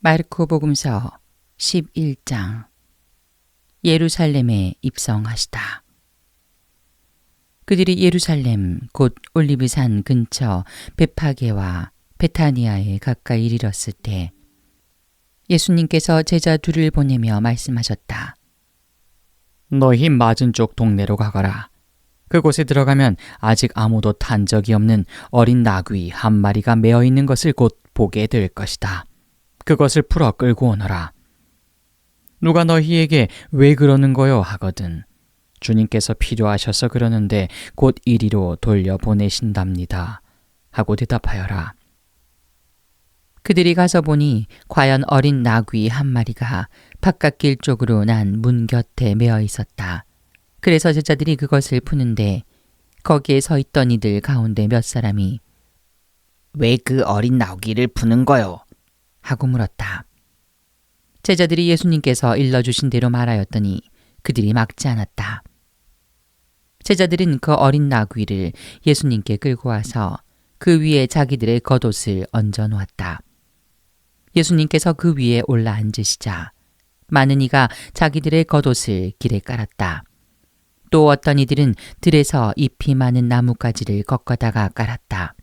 마르코복음서 11장. 예루살렘에 입성하시다. 그들이 예루살렘 곧 올리브산 근처 베파게와 베타니아에 가까이 이르렀을 때 예수님께서 제자 둘을 보내며 말씀하셨다. 너희 맞은쪽 동네로 가거라. 그곳에 들어가면 아직 아무도 탄 적이 없는 어린 나귀 한 마리가 메어 있는 것을 곧 보게 될 것이다. 그것을 풀어 끌고 오너라. 누가 너희에게 왜 그러는 거요 하거든 주님께서 필요하셔서 그러는데 곧 이리로 돌려보내신답니다 하고 대답하여라. 그들이 가서 보니 과연 어린 나귀 한 마리가 바깥길 쪽으로 난 문 곁에 메어 있었다. 그래서 제자들이 그것을 푸는데 거기에 서 있던 이들 가운데 몇 사람이 왜 그 어린 나귀를 푸는 거요? 하고 물었다. 제자들이 예수님께서 일러주신 대로 말하였더니 그들이 막지 않았다. 제자들은 그 어린 나귀를 예수님께 끌고 와서 그 위에 자기들의 겉옷을 얹어 놓았다. 예수님께서 그 위에 올라 앉으시자 많은 이가 자기들의 겉옷을 길에 깔았다. 또 어떤 이들은 들에서 잎이 많은 나뭇가지를 꺾어다가 깔았다.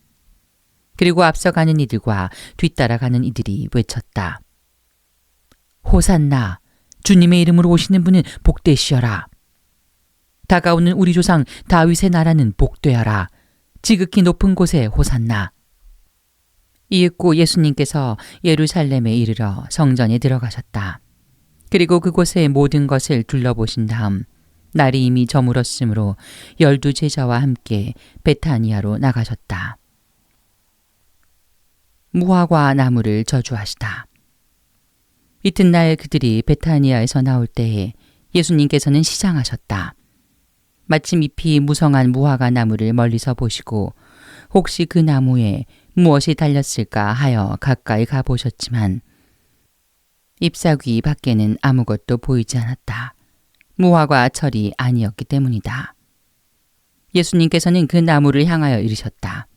그리고 앞서가는 이들과 뒤따라가는 이들이 외쳤다. 호산나, 주님의 이름으로 오시는 분은 복되시어라. 다가오는 우리 조상 다윗의 나라는 복되어라. 지극히 높은 곳에 호산나. 이윽고 예수님께서 예루살렘에 이르러 성전에 들어가셨다. 그리고 그곳의 모든 것을 둘러보신 다음 날이 이미 저물었으므로 12 제자와 함께 베타니아로 나가셨다. 무화과 나무를 저주하시다. 이튿날 그들이 베타니아에서 나올 때에 예수님께서는 시장하셨다. 마침 잎이 무성한 무화과 나무를 멀리서 보시고 혹시 그 나무에 무엇이 달렸을까 하여 가까이 가보셨지만 잎사귀 밖에는 아무것도 보이지 않았다. 무화과 철이 아니었기 때문이다. 예수님께서는 그 나무를 향하여 이르셨다.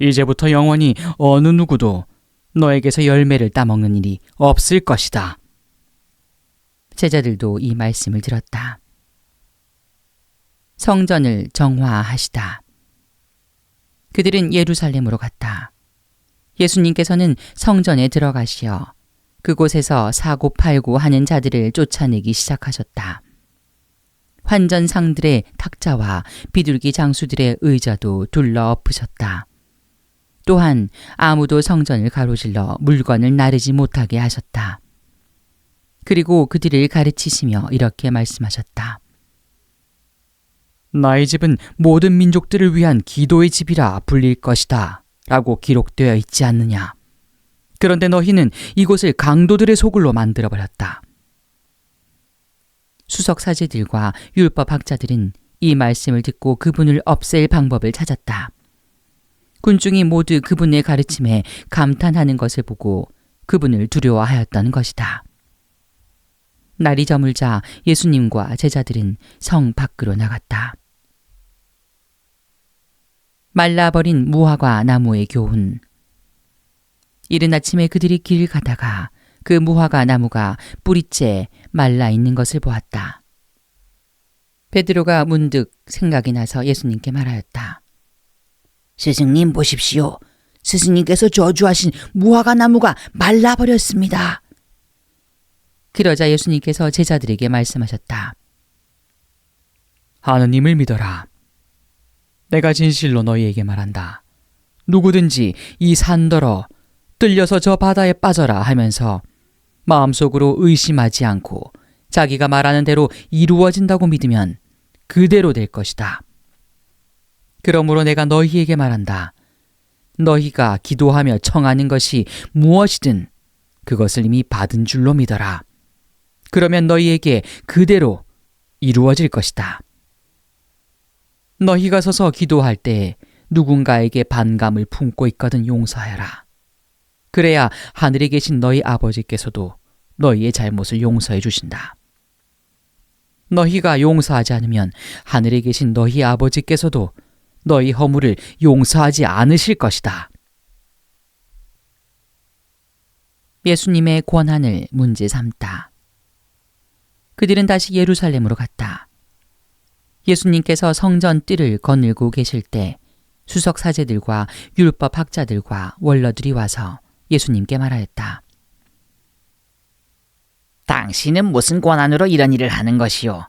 이제부터 영원히 어느 누구도 너에게서 열매를 따먹는 일이 없을 것이다. 제자들도 이 말씀을 들었다. 성전을 정화하시다. 그들은 예루살렘으로 갔다. 예수님께서는 성전에 들어가시어 그곳에서 사고 팔고 하는 자들을 쫓아내기 시작하셨다. 환전상들의 탁자와 비둘기 장수들의 의자도 둘러 엎으셨다. 또한 아무도 성전을 가로질러 물건을 나르지 못하게 하셨다. 그리고 그들을 가르치시며 이렇게 말씀하셨다. 나의 집은 모든 민족들을 위한 기도의 집이라 불릴 것이다 라고 기록되어 있지 않느냐. 그런데 너희는 이곳을 강도들의 소굴로 만들어버렸다. 수석사제들과 율법학자들은 이 말씀을 듣고 그분을 없앨 방법을 찾았다. 군중이 모두 그분의 가르침에 감탄하는 것을 보고 그분을 두려워하였다는 것이다. 날이 저물자 예수님과 제자들은 성 밖으로 나갔다. 말라버린 무화과 나무의 교훈. 이른 아침에 그들이 길 가다가 그 무화과 나무가 뿌리째 말라 있는 것을 보았다. 베드로가 문득 생각이 나서 예수님께 말하였다. 스승님 보십시오. 스승님께서 저주하신 무화과 나무가 말라버렸습니다. 그러자 예수님께서 제자들에게 말씀하셨다. 하느님을 믿어라. 내가 진실로 너희에게 말한다. 누구든지 이 산더러 들려서 저 바다에 빠져라 하면서 마음속으로 의심하지 않고 자기가 말하는 대로 이루어진다고 믿으면 그대로 될 것이다. 그러므로 내가 너희에게 말한다. 너희가 기도하며 청하는 것이 무엇이든 그것을 이미 받은 줄로 믿어라. 그러면 너희에게 그대로 이루어질 것이다. 너희가 서서 기도할 때 누군가에게 반감을 품고 있거든 용서하여라. 그래야 하늘에 계신 너희 아버지께서도 너희의 잘못을 용서해 주신다. 너희가 용서하지 않으면 하늘에 계신 너희 아버지께서도 너희 허물을 용서하지 않으실 것이다. 예수님의 권한을 문제 삼다. 그들은 다시 예루살렘으로 갔다. 예수님께서 성전 뜰을 거닐고 계실 때 수석 사제들과 율법 학자들과 원로들이 와서 예수님께 말하였다. 당신은 무슨 권한으로 이런 일을 하는 것이요?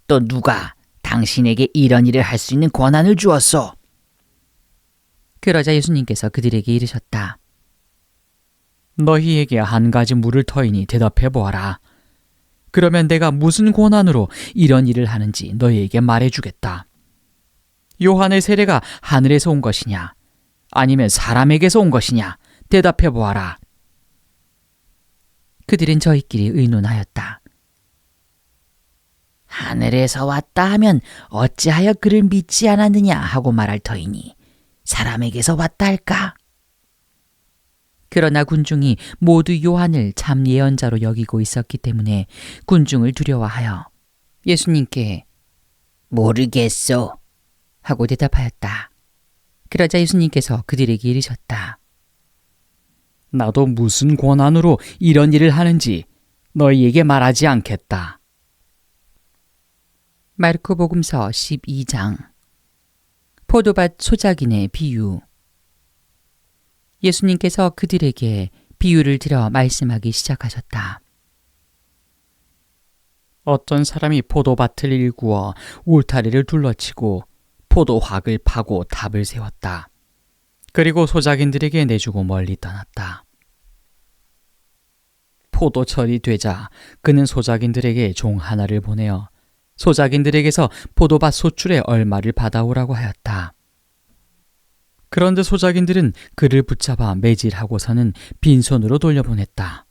또 누가 당신에게 이런 일을 할 수 있는 권한을 주었소? 그러자 예수님께서 그들에게 이르셨다. 너희에게 한 가지 물을 터이니 대답해 보아라. 그러면 내가 무슨 권한으로 이런 일을 하는지 너희에게 말해주겠다. 요한의 세례가 하늘에서 온 것이냐? 아니면 사람에게서 온 것이냐? 대답해 보아라. 그들은 저희끼리 의논하였다. 하늘에서 왔다 하면 어찌하여 그를 믿지 않았느냐 하고 말할 터이니 사람에게서 왔다 할까? 그러나 군중이 모두 요한을 참 예언자로 여기고 있었기 때문에 군중을 두려워하여 예수님께 모르겠소 하고 대답하였다. 그러자 예수님께서 그들에게 이르셨다. 나도 무슨 권한으로 이런 일을 하는지 너희에게 말하지 않겠다. 마르코복음서 12장 포도밭 소작인의 비유. 예수님께서 그들에게 비유를 들어 말씀하기 시작하셨다. 어떤 사람이 포도밭을 일구어 울타리를 둘러치고 포도확을 파고 탑을 세웠다. 그리고 소작인들에게 내주고 멀리 떠났다. 포도철이 되자 그는 소작인들에게 종 하나를 보내어 소작인들에게서 포도밭 소출의 얼마를 받아오라고 하였다. 그런데 소작인들은 그를 붙잡아 매질하고서는 빈손으로 돌려보냈다.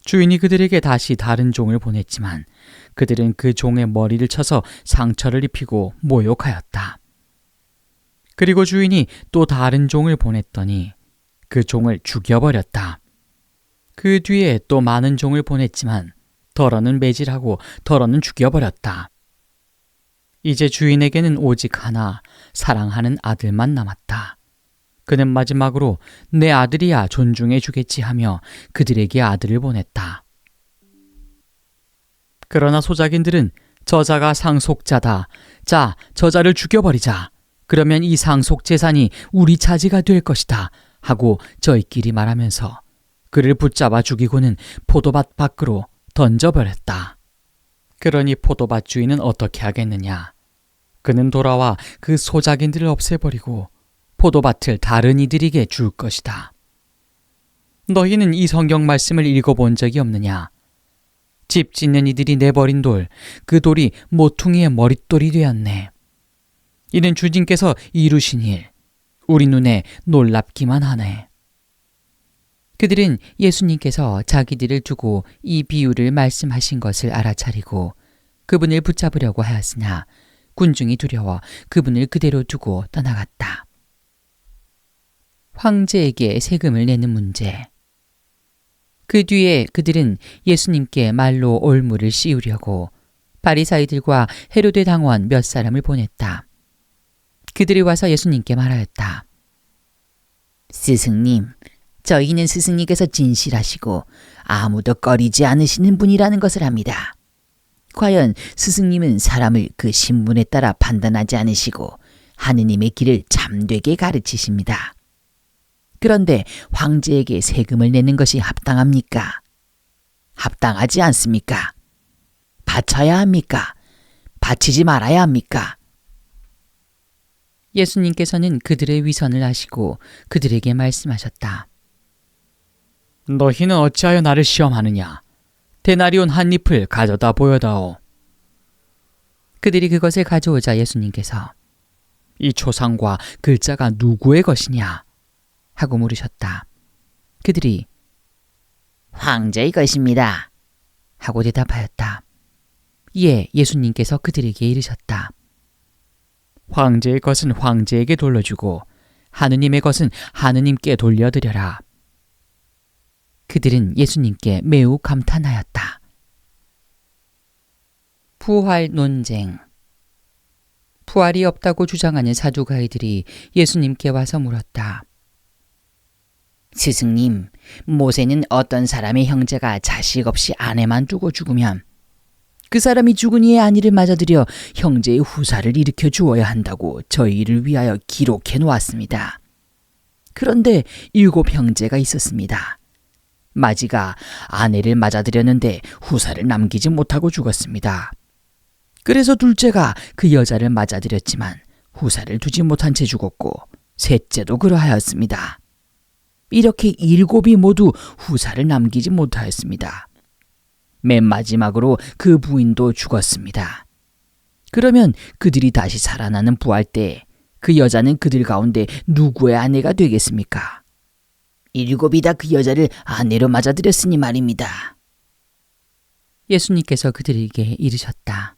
주인이 그들에게 다시 다른 종을 보냈지만 그들은 그 종의 머리를 쳐서 상처를 입히고 모욕하였다. 그리고 주인이 또 다른 종을 보냈더니 그 종을 죽여버렸다. 그 뒤에 또 많은 종을 보냈지만 더러는 매질하고 더러는 죽여버렸다. 이제 주인에게는 오직 하나 사랑하는 아들만 남았다. 그는 마지막으로 내 아들이야 존중해 주겠지 하며 그들에게 아들을 보냈다. 그러나 소작인들은 저자가 상속자다. 자, 저자를 죽여버리자. 그러면 이 상속 재산이 우리 차지가 될 것이다. 하고 저희끼리 말하면서 그를 붙잡아 죽이고는 포도밭 밖으로 던져버렸다. 그러니 포도밭 주인은 어떻게 하겠느냐? 그는 돌아와 그 소작인들을 없애버리고 포도밭을 다른 이들에게 줄 것이다. 너희는 이 성경 말씀을 읽어본 적이 없느냐? 집 짓는 이들이 내버린 돌, 그 돌이 모퉁이의 머릿돌이 되었네. 이는 주님께서 이루신 일, 우리 눈에 놀랍기만 하네. 그들은 예수님께서 자기들을 두고 이 비유를 말씀하신 것을 알아차리고 그분을 붙잡으려고 하였으나 군중이 두려워 그분을 그대로 두고 떠나갔다. 황제에게 세금을 내는 문제. 그 뒤에 그들은 예수님께 말로 올무를 씌우려고 바리사이들과 헤로데 당원 몇 사람을 보냈다. 그들이 와서 예수님께 말하였다. 스승님, 저희는 스승님께서 진실하시고 아무도 꺼리지 않으시는 분이라는 것을 압니다. 과연 스승님은 사람을 그 신분에 따라 판단하지 않으시고 하느님의 길을 참되게 가르치십니다. 그런데 황제에게 세금을 내는 것이 합당합니까? 합당하지 않습니까? 바쳐야 합니까? 바치지 말아야 합니까? 예수님께서는 그들의 위선을 아시고 그들에게 말씀하셨다. 너희는 어찌하여 나를 시험하느냐? 데나리온 한 잎을 가져다 보여다오. 그들이 그것을 가져오자 예수님께서 이 초상과 글자가 누구의 것이냐? 하고 물으셨다. 그들이 황제의 것입니다. 하고 대답하였다. 이에 예수님께서 그들에게 이르셨다. 황제의 것은 황제에게 돌려주고 하느님의 것은 하느님께 돌려드려라. 그들은 예수님께 매우 감탄하였다. 부활 논쟁. 부활이 없다고 주장하는 사두가이들이 예수님께 와서 물었다. 스승님, 모세는 어떤 사람의 형제가 자식 없이 아내만 두고 죽으면 그 사람이 죽은 이의 안위를 맞아들여 형제의 후사를 일으켜 주어야 한다고 저희를 위하여 기록해 놓았습니다. 그런데 7 형제가 있었습니다. 마지가 아내를 맞아들였는데 후사를 남기지 못하고 죽었습니다. 그래서 둘째가 그 여자를 맞아들였지만 후사를 두지 못한 채 죽었고 셋째도 그러하였습니다. 이렇게 7이 모두 후사를 남기지 못하였습니다. 맨 마지막으로 그 부인도 죽었습니다. 그러면 그들이 다시 살아나는 부활 때 그 여자는 그들 가운데 누구의 아내가 되겠습니까? 7이 다 그 여자를 아내로 맞아들였으니 말입니다. 예수님께서 그들에게 이르셨다.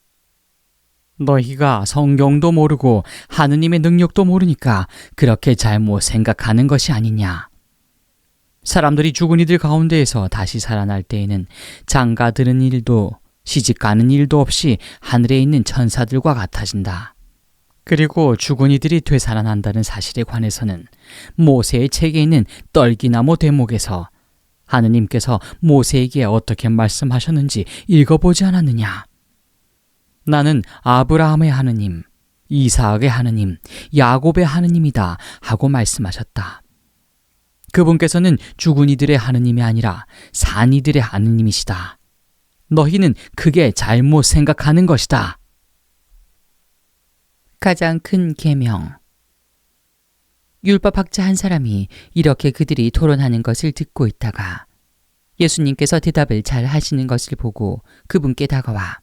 너희가 성경도 모르고 하느님의 능력도 모르니까 그렇게 잘못 생각하는 것이 아니냐. 사람들이 죽은 이들 가운데에서 다시 살아날 때에는 장가 드는 일도 시집 가는 일도 없이 하늘에 있는 천사들과 같아진다. 그리고 죽은 이들이 되살아난다는 사실에 관해서는 모세의 책에 있는 떨기나무 대목에서 하느님께서 모세에게 어떻게 말씀하셨는지 읽어보지 않았느냐. 나는 아브라함의 하느님, 이삭의 하느님, 야곱의 하느님이다 하고 말씀하셨다. 그분께서는 죽은 이들의 하느님이 아니라 산 이들의 하느님이시다. 너희는 크게 잘못 생각하는 것이다. 가장 큰 계명. 율법학자 한 사람이 이렇게 그들이 토론하는 것을 듣고 있다가 예수님께서 대답을 잘 하시는 것을 보고 그분께 다가와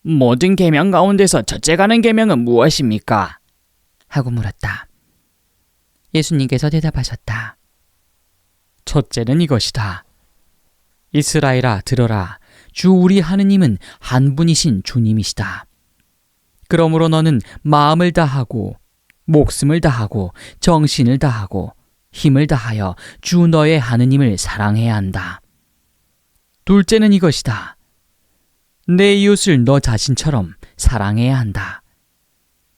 모든 계명 가운데서 첫째 가는 계명은 무엇입니까? 하고 물었다. 예수님께서 대답하셨다. 첫째는 이것이다. 이스라엘아 들어라. 주 우리 하느님은 한 분이신 주님이시다. 그러므로 너는 마음을 다하고 목숨을 다하고 정신을 다하고 힘을 다하여 주 너의 하느님을 사랑해야 한다. 둘째는 이것이다. 내 이웃을 너 자신처럼 사랑해야 한다.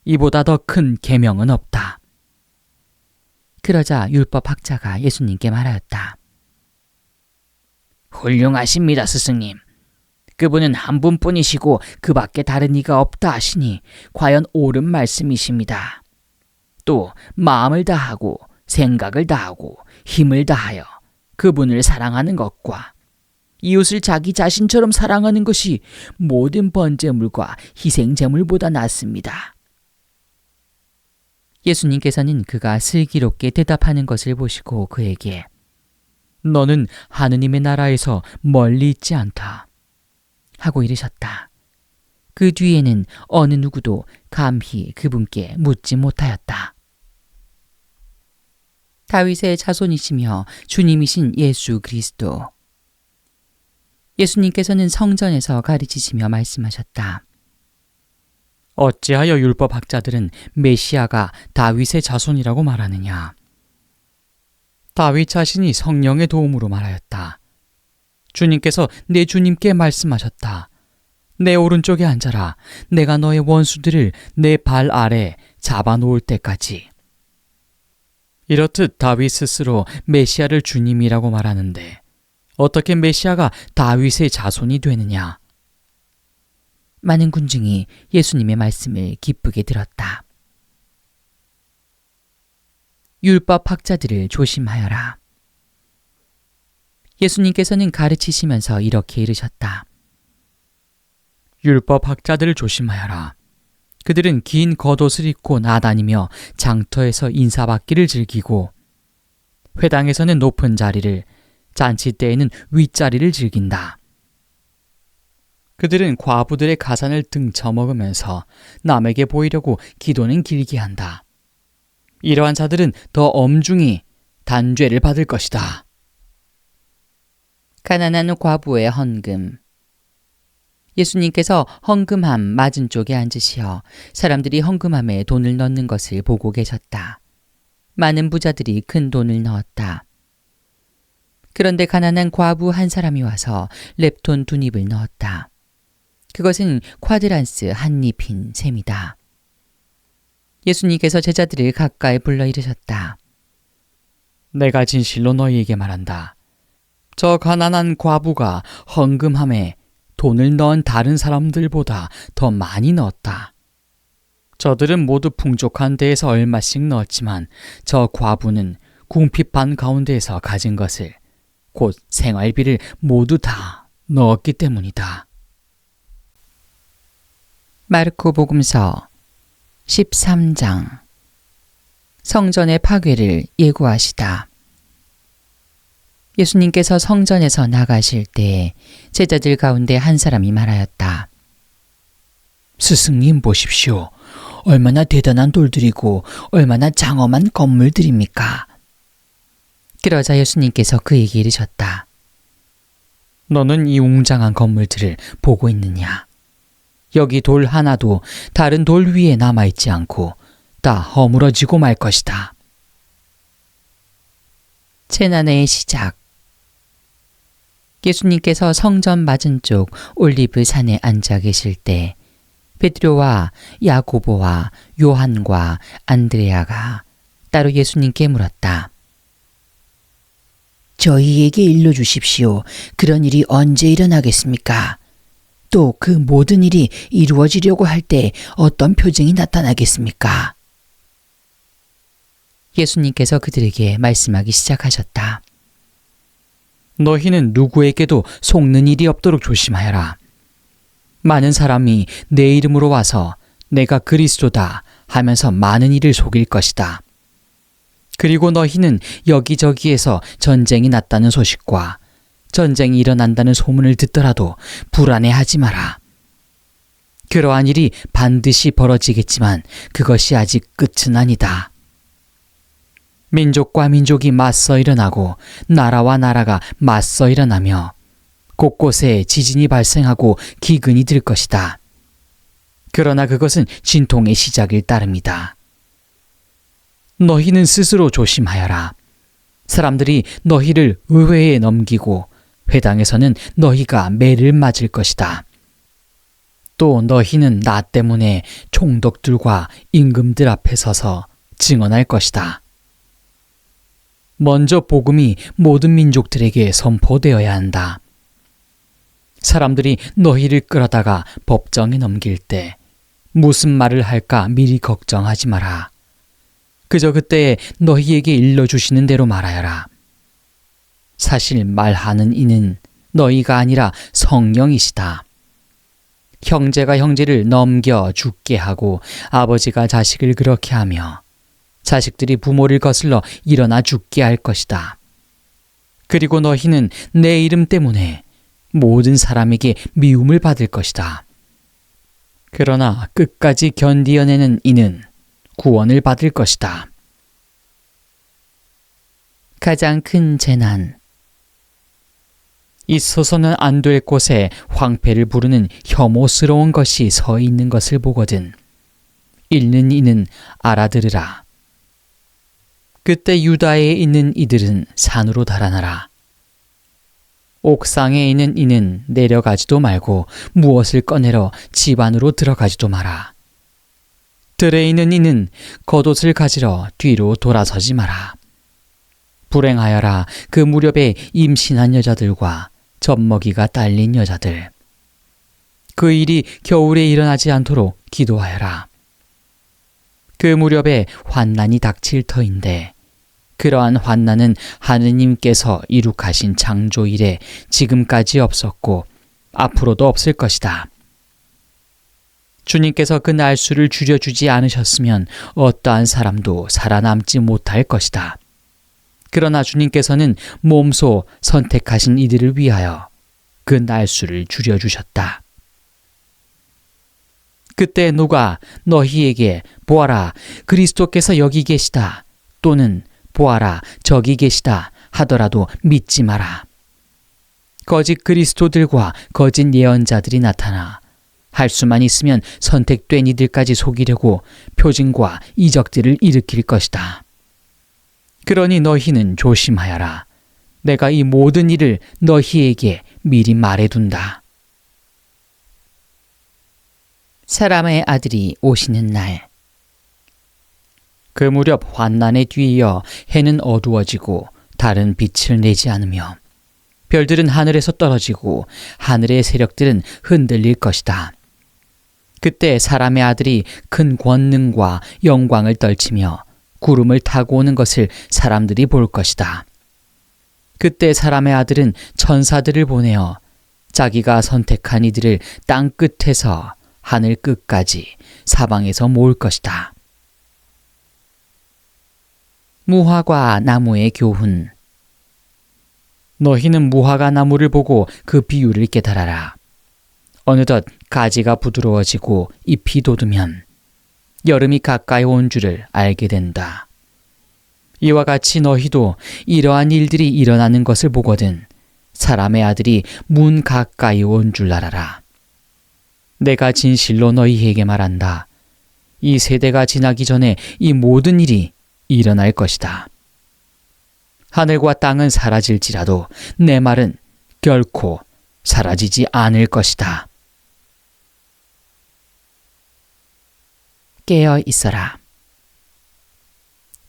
이보다 더 큰 계명은 없다. 그러자 율법학자가 예수님께 말하였다. 훌륭하십니다, 스승님. 그분은 한 분뿐이시고 그 밖에 다른 이가 없다 하시니 과연 옳은 말씀이십니다. 또 마음을 다하고 생각을 다하고 힘을 다하여 그분을 사랑하는 것과 이웃을 자기 자신처럼 사랑하는 것이 모든 번제물과 희생제물보다 낫습니다. 예수님께서는 그가 슬기롭게 대답하는 것을 보시고 그에게 너는 하느님의 나라에서 멀리 있지 않다. 하고 이르셨다. 그 뒤에는 어느 누구도 감히 그분께 묻지 못하였다. 다윗의 자손이시며 주님이신 예수 그리스도. 예수님께서는 성전에서 가르치시며 말씀하셨다. 어찌하여 율법학자들은 메시아가 다윗의 자손이라고 말하느냐? 다윗 자신이 성령의 도움으로 말하였다. 주님께서 내 주님께 말씀하셨다. 내 오른쪽에 앉아라. 내가 너의 원수들을 내 발 아래 잡아놓을 때까지. 이렇듯 다윗 스스로 메시아를 주님이라고 말하는데 어떻게 메시아가 다윗의 자손이 되느냐? 많은 군중이 예수님의 말씀을 기쁘게 들었다. 율법학자들을 조심하여라. 예수님께서는 가르치시면서 이렇게 이르셨다. 율법학자들을 조심하여라. 그들은 긴 겉옷을 입고 나다니며 장터에서 인사받기를 즐기고 회당에서는 높은 자리를, 잔치 때에는 윗자리를 즐긴다. 그들은 과부들의 가산을 등쳐먹으면서 남에게 보이려고 기도는 길게 한다. 이러한 자들은 더 엄중히 단죄를 받을 것이다. 가난한 과부의 헌금. 예수님께서 헌금함 맞은쪽에 앉으시어 사람들이 헌금함에 돈을 넣는 것을 보고 계셨다. 많은 부자들이 큰 돈을 넣었다. 그런데 가난한 과부 한 사람이 와서 렙돈 2닙을 넣었다. 그것은 쿼드란스 한 잎인 셈이다. 예수님께서 제자들을 가까이 불러 이르셨다. 내가 진실로 너희에게 말한다. 저 가난한 과부가 헌금함에 돈을 넣은 다른 사람들보다 더 많이 넣었다. 저들은 모두 풍족한 데에서 얼마씩 넣었지만 저 과부는 궁핍한 가운데에서 가진 것을, 곧 생활비를 모두 다 넣었기 때문이다. 마르코 복음서 13장. 성전의 파괴를 예고하시다. 예수님께서 성전에서 나가실 때 제자들 가운데 한 사람이 말하였다. 스승님 보십시오. 얼마나 대단한 돌들이고 얼마나 장엄한 건물들입니까? 그러자 예수님께서 그에게 이르셨다. 너는 이 웅장한 건물들을 보고 있느냐? 여기 돌 하나도 다른 돌 위에 남아있지 않고 다 허물어지고 말 것이다. 재난의 시작. 예수님께서 성전 맞은쪽 올리브 산에 앉아 계실 때 베드로와 야고보와 요한과 안드레아가 따로 예수님께 물었다. 저희에게 일러주십시오. 그런 일이 언제 일어나겠습니까? 또 그 모든 일이 이루어지려고 할 때 어떤 표징이 나타나겠습니까? 예수님께서 그들에게 말씀하기 시작하셨다. 너희는 누구에게도 속는 일이 없도록 조심하여라. 많은 사람이 내 이름으로 와서 내가 그리스도다 하면서 많은 이를 속일 것이다. 그리고 너희는 여기저기에서 전쟁이 났다는 소식과 전쟁이 일어난다는 소문을 듣더라도 불안해하지 마라. 그러한 일이 반드시 벌어지겠지만 그것이 아직 끝은 아니다. 민족과 민족이 맞서 일어나고 나라와 나라가 맞서 일어나며 곳곳에 지진이 발생하고 기근이 들 것이다. 그러나 그것은 진통의 시작일 따름이다. 너희는 스스로 조심하여라. 사람들이 너희를 의회에 넘기고 회당에서는 너희가 매를 맞을 것이다. 또 너희는 나 때문에 총독들과 임금들 앞에 서서 증언할 것이다. 먼저 복음이 모든 민족들에게 선포되어야 한다. 사람들이 너희를 끌어다가 법정에 넘길 때 무슨 말을 할까 미리 걱정하지 마라. 그저 그때에 너희에게 일러주시는 대로 말하여라. 사실 말하는 이는 너희가 아니라 성령이시다. 형제가 형제를 넘겨 죽게 하고 아버지가 자식을 그렇게 하며 자식들이 부모를 거슬러 일어나 죽게 할 것이다. 그리고 너희는 내 이름 때문에 모든 사람에게 미움을 받을 것이다. 그러나 끝까지 견디어내는 이는 구원을 받을 것이다. 가장 큰 재난. 있어서는 안 될 곳에 황폐를 부르는 혐오스러운 것이 서 있는 것을 보거든 읽는 이는 알아들으라. 그때 유다에 있는 이들은 산으로 달아나라. 옥상에 있는 이는 내려가지도 말고 무엇을 꺼내러 집 안으로 들어가지도 마라. 들에 있는 이는 겉옷을 가지러 뒤로 돌아서지 마라. 불행하여라 그 무렵에 임신한 여자들과 젖먹이가 딸린 여자들. 그 일이 겨울에 일어나지 않도록 기도하여라. 그 무렵에 환난이 닥칠 터인데 그러한 환난은 하느님께서 이룩하신 창조 이래 지금까지 없었고 앞으로도 없을 것이다. 주님께서 그 날수를 줄여주지 않으셨으면 어떠한 사람도 살아남지 못할 것이다. 그러나 주님께서는 몸소 선택하신 이들을 위하여 그 날수를 줄여주셨다. 그때 누가 너희에게 보아라 그리스도께서 여기 계시다 또는 보아라 저기 계시다 하더라도 믿지 마라. 거짓 그리스도들과 거짓 예언자들이 나타나 할 수만 있으면 선택된 이들까지 속이려고 표징과 이적들을 일으킬 것이다. 그러니 너희는 조심하여라. 내가 이 모든 일을 너희에게 미리 말해둔다. 사람의 아들이 오시는 날. 그 무렵 환난에 뒤이어 해는 어두워지고 달은 빛을 내지 않으며 별들은 하늘에서 떨어지고 하늘의 세력들은 흔들릴 것이다. 그때 사람의 아들이 큰 권능과 영광을 떨치며 구름을 타고 오는 것을 사람들이 볼 것이다. 그때 사람의 아들은 천사들을 보내어 자기가 선택한 이들을 땅 끝에서 하늘 끝까지 사방에서 모을 것이다. 무화과 나무의 교훈. 너희는 무화과 나무를 보고 그 비유를 깨달아라. 어느덧 가지가 부드러워지고 잎이 돋으면 여름이 가까이 온 줄을 알게 된다. 이와 같이 너희도 이러한 일들이 일어나는 것을 보거든 사람의 아들이 문 가까이 온 줄 알아라. 내가 진실로 너희에게 말한다. 이 세대가 지나기 전에 이 모든 일이 일어날 것이다. 하늘과 땅은 사라질지라도 내 말은 결코 사라지지 않을 것이다. 깨어 있어라.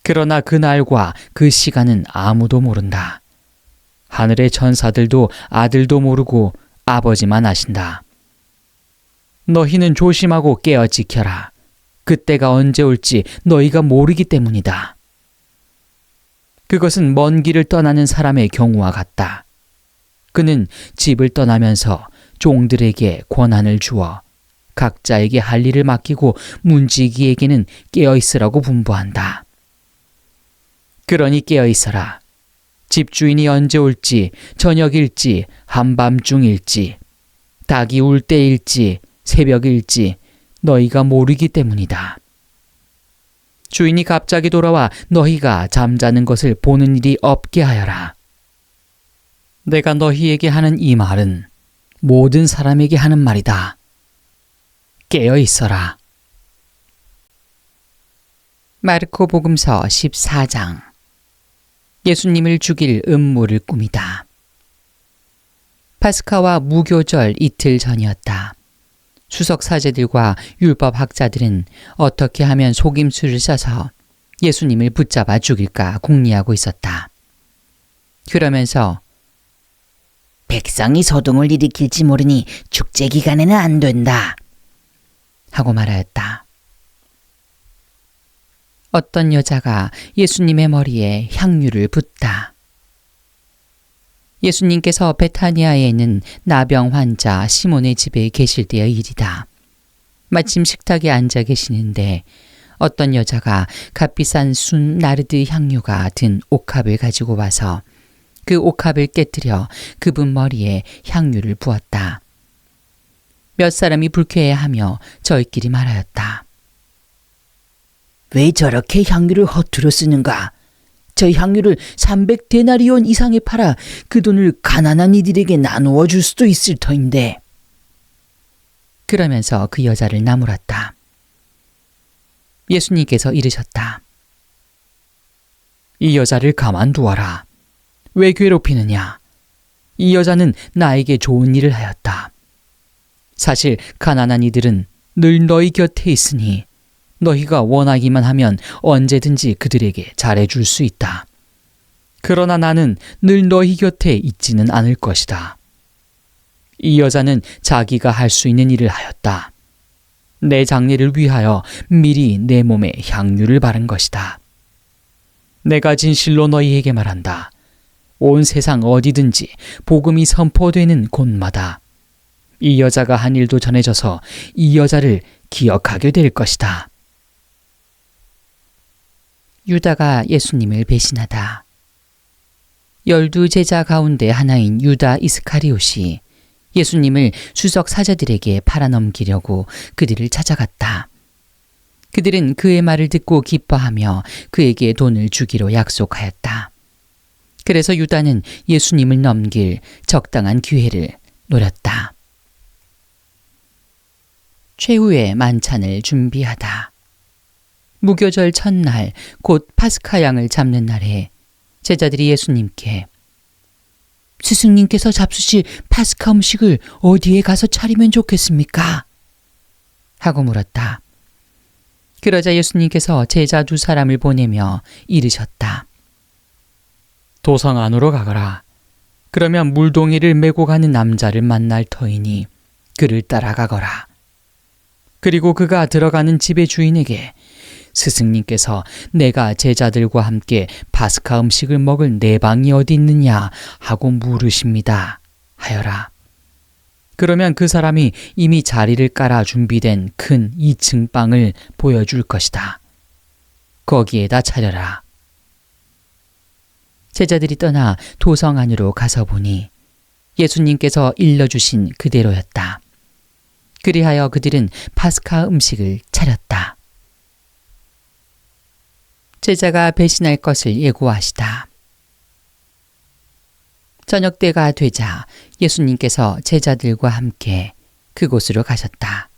그러나 그날과 그 시간은 아무도 모른다. 하늘의 천사들도 아들도 모르고 아버지만 아신다. 너희는 조심하고 깨어 지켜라. 그때가 언제 올지 너희가 모르기 때문이다. 그것은 먼 길을 떠나는 사람의 경우와 같다. 그는 집을 떠나면서 종들에게 권한을 주어 각자에게 할 일을 맡기고 문지기에게는 깨어 있으라고 분부한다. 그러니 깨어 있어라. 집주인이 언제 올지, 저녁일지, 한밤중일지, 닭이 울 때일지, 새벽일지 너희가 모르기 때문이다. 주인이 갑자기 돌아와 너희가 잠자는 것을 보는 일이 없게 하여라. 내가 너희에게 하는 이 말은 모든 사람에게 하는 말이다. 깨어 있어라. 마르코 복음서 14장. 예수님을 죽일 음모를 꾸미다. 파스카와 무교절 이틀 전이었다. 수석 사제들과 율법 학자들은 어떻게 하면 속임수를 써서 예수님을 붙잡아 죽일까 궁리하고 있었다. 그러면서 백성이 소동을 일으킬지 모르니 축제 기간에는 안 된다 하고 말하였다. 어떤 여자가 예수님의 머리에 향유를 붓다. 예수님께서 베타니아에 있는 나병 환자 시몬의 집에 계실 때의 일이다. 마침 식탁에 앉아 계시는데 어떤 여자가 값비싼 순 나르드 향유가 든 옥합을 가지고 와서 그 옥합을 깨뜨려 그분 머리에 향유를 부었다. 몇 사람이 불쾌해하며 저희끼리 말하였다. 왜 저렇게 향유를 허투루 쓰는가? 저 향유를 300데나리온 이상에 팔아 그 돈을 가난한 이들에게 나누어 줄 수도 있을 터인데. 그러면서 그 여자를 나무랐다. 예수님께서 이르셨다. 이 여자를 가만두어라. 왜 괴롭히느냐? 이 여자는 나에게 좋은 일을 하였다. 사실 가난한 이들은 늘 너희 곁에 있으니 너희가 원하기만 하면 언제든지 그들에게 잘해줄 수 있다. 그러나 나는 늘 너희 곁에 있지는 않을 것이다. 이 여자는 자기가 할 수 있는 일을 하였다. 내 장례를 위하여 미리 내 몸에 향유를 바른 것이다. 내가 진실로 너희에게 말한다. 온 세상 어디든지 복음이 선포되는 곳마다 이 여자가 한 일도 전해져서 이 여자를 기억하게 될 것이다. 유다가 예수님을 배신하다. 12제자 가운데 하나인 유다 이스카리옷이 예수님을 수석 사제들에게 팔아넘기려고 그들을 찾아갔다. 그들은 그의 말을 듣고 기뻐하며 그에게 돈을 주기로 약속하였다. 그래서 유다는 예수님을 넘길 적당한 기회를 노렸다. 최후의 만찬을 준비하다. 무교절 첫날 곧 파스카 양을 잡는 날에 제자들이 예수님께 스승님께서 잡수실 파스카 음식을 어디에 가서 차리면 좋겠습니까? 하고 물었다. 그러자 예수님께서 제자 두 사람을 보내며 이르셨다. 도성 안으로 가거라. 그러면 물동이를 메고 가는 남자를 만날 터이니 그를 따라가거라. 그리고 그가 들어가는 집의 주인에게 스승님께서 내가 제자들과 함께 파스카 음식을 먹을 내 방이 어디 있느냐 하고 물으십니다 하여라. 그러면 그 사람이 이미 자리를 깔아 준비된 큰 2층 방을 보여줄 것이다. 거기에다 차려라. 제자들이 떠나 도성 안으로 가서 보니 예수님께서 일러주신 그대로였다. 그리하여 그들은 파스카 음식을 차렸다. 제자가 배신할 것을 예고하시다. 저녁 때가 되자 예수님께서 제자들과 함께 그곳으로 가셨다.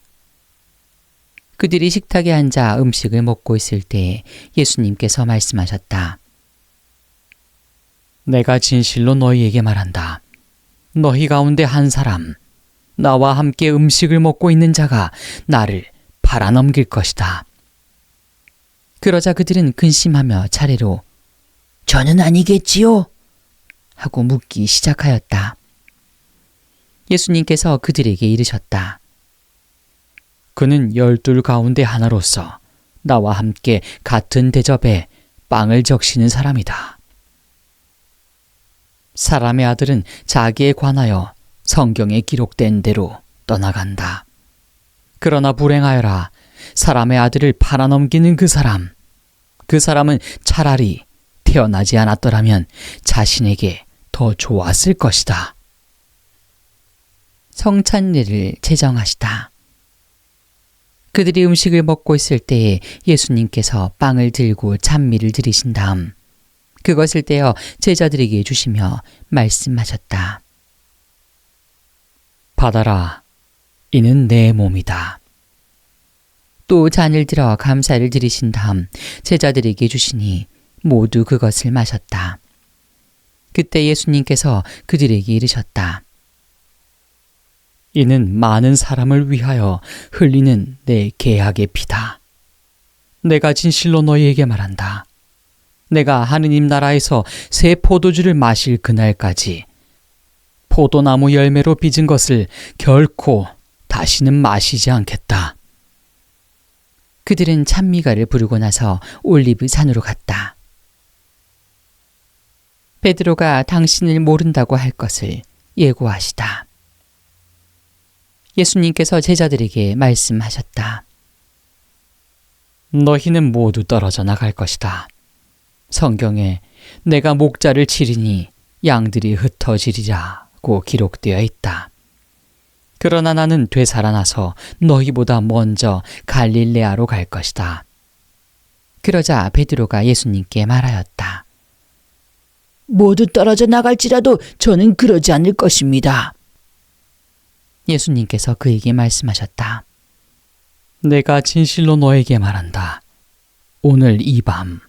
그들이 식탁에 앉아 음식을 먹고 있을 때 예수님께서 말씀하셨다. 내가 진실로 너희에게 말한다. 너희 가운데 한 사람, 나와 함께 음식을 먹고 있는 자가 나를 팔아넘길 것이다. 그러자 그들은 근심하며 차례로 저는 아니겠지요? 하고 묻기 시작하였다. 예수님께서 그들에게 이르셨다. 그는 12 가운데 하나로서 나와 함께 같은 대접에 빵을 적시는 사람이다. 사람의 아들은 자기에 관하여 성경에 기록된 대로 떠나간다. 그러나 불행하여라. 사람의 아들을 팔아넘기는 그 사람은 차라리 태어나지 않았더라면 자신에게 더 좋았을 것이다. 성찬례를 제정하시다. 그들이 음식을 먹고 있을 때에 예수님께서 빵을 들고 찬미를 드리신 다음 그것을 떼어 제자들에게 주시며 말씀하셨다. 받아라. 이는 내 몸이다. 또 잔을 들어 감사를 드리신 다음 제자들에게 주시니 모두 그것을 마셨다. 그때 예수님께서 그들에게 이르셨다. 이는 많은 사람을 위하여 흘리는 내 계약의 피다. 내가 진실로 너희에게 말한다. 내가 하느님 나라에서 새 포도주를 마실 그날까지 포도나무 열매로 빚은 것을 결코 다시는 마시지 않겠다. 그들은 찬미가를 부르고 나서 올리브 산으로 갔다. 베드로가 당신을 모른다고 할 것을 예고하시다. 예수님께서 제자들에게 말씀하셨다. 너희는 모두 떨어져 나갈 것이다. 성경에 내가 목자를 치리니 양들이 흩어지리라고 기록되어 있다. 그러나 나는 되살아나서 너희보다 먼저 갈릴레아로 갈 것이다. 그러자 베드로가 예수님께 말하였다. 모두 떨어져 나갈지라도 저는 그러지 않을 것입니다. 예수님께서 그에게 말씀하셨다. 내가 진실로 너에게 말한다. 오늘 이 밤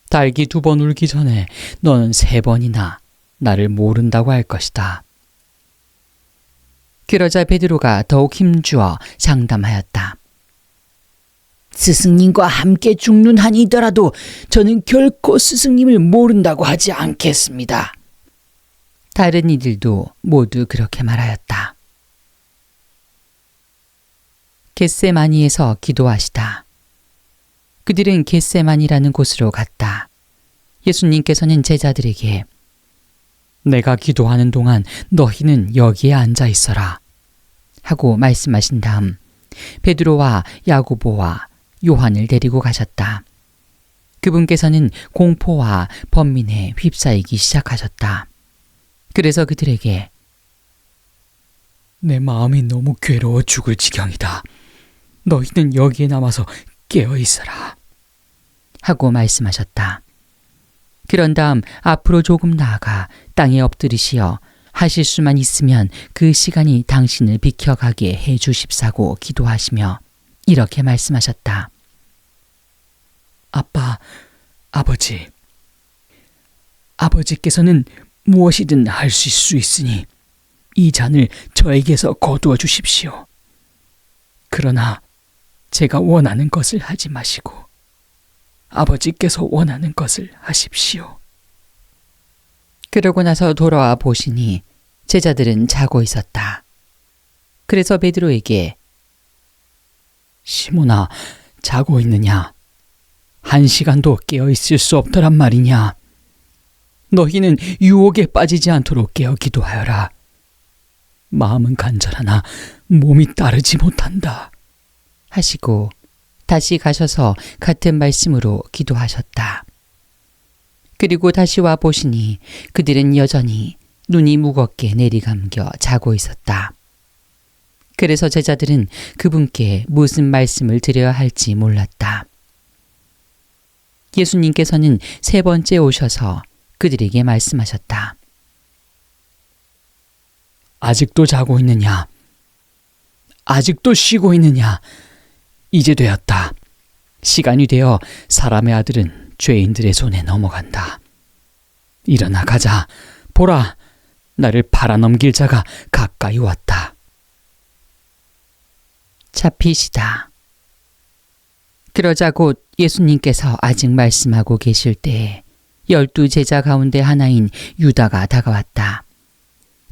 닭이 2번 울기 전에 너는 3번이나 나를 모른다고 할 것이다. 그러자 베드로가 더욱 힘주어 장담하였다. 스승님과 함께 죽는 한이더라도 저는 결코 스승님을 모른다고 하지 않겠습니다. 다른 이들도 모두 그렇게 말하였다. 겟세마니에서 기도하시다. 그들은 겟세마니라는 곳으로 갔다. 예수님께서는 제자들에게 내가 기도하는 동안 너희는 여기에 앉아 있어라 하고 말씀하신 다음 베드로와 야고보와 요한을 데리고 가셨다. 그분께서는 공포와 번민에 휩싸이기 시작하셨다. 그래서 그들에게 내 마음이 너무 괴로워 죽을 지경이다. 너희는 여기에 남아서 깨어 있어라 하고 말씀하셨다. 그런 다음 앞으로 조금 나아가 땅에 엎드리시어 하실 수만 있으면 그 시간이 당신을 비켜가게 해 주십사고 기도하시며 이렇게 말씀하셨다. 아빠, 아버지. 아버지께서는 무엇이든 하실 수 있으니 이 잔을 저에게서 거두어 주십시오. 그러나 제가 원하는 것을 하지 마시고 아버지께서 원하는 것을 하십시오. 그러고 나서 돌아와 보시니 제자들은 자고 있었다. 그래서 베드로에게 시몬아, 자고 있느냐? 1시간도 깨어 있을 수 없더란 말이냐? 너희는 유혹에 빠지지 않도록 깨어 기도하여라. 마음은 간절하나 몸이 따르지 못한다. 하시고 다시 가셔서 같은 말씀으로 기도하셨다. 그리고 다시 와 보시니 그들은 여전히 눈이 무겁게 내리감겨 자고 있었다. 그래서 제자들은 그분께 무슨 말씀을 드려야 할지 몰랐다. 예수님께서는 3번째 오셔서 그들에게 말씀하셨다. 아직도 자고 있느냐? 아직도 쉬고 있느냐? 이제 되었다. 시간이 되어 사람의 아들은 죄인들의 손에 넘어간다. 일어나 가자. 보라, 나를 팔아넘길 자가 가까이 왔다. 잡히시다. 그러자 곧 예수님께서 아직 말씀하고 계실 때에 12 제자 가운데 하나인 유다가 다가왔다.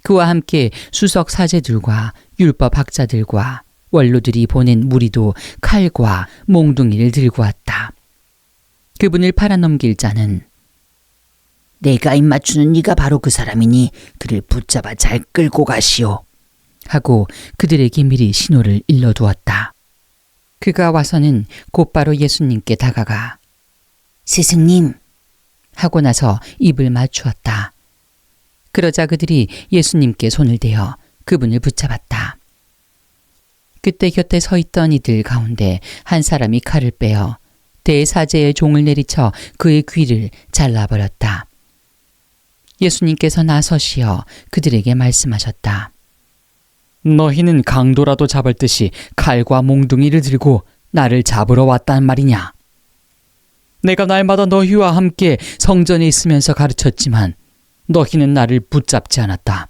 그와 함께 수석 사제들과 율법 학자들과 원로들이 보낸 무리도 칼과 몽둥이를 들고 왔다. 그분을 팔아넘길 자는 내가 입맞추는 이가 바로 그 사람이니 그를 붙잡아 잘 끌고 가시오. 하고 그들에게 미리 신호를 일러두었다. 그가 와서는 곧바로 예수님께 다가가 스승님, 하고 나서 입을 맞추었다. 그러자 그들이 예수님께 손을 대어 그분을 붙잡았다. 그때 곁에 서 있던 이들 가운데 한 사람이 칼을 빼어 대사제의 종을 내리쳐 그의 귀를 잘라버렸다. 예수님께서 나서시어 그들에게 말씀하셨다. 너희는 강도라도 잡을 듯이 칼과 몽둥이를 들고 나를 잡으러 왔단 말이냐? 내가 날마다 너희와 함께 성전에 있으면서 가르쳤지만 너희는 나를 붙잡지 않았다.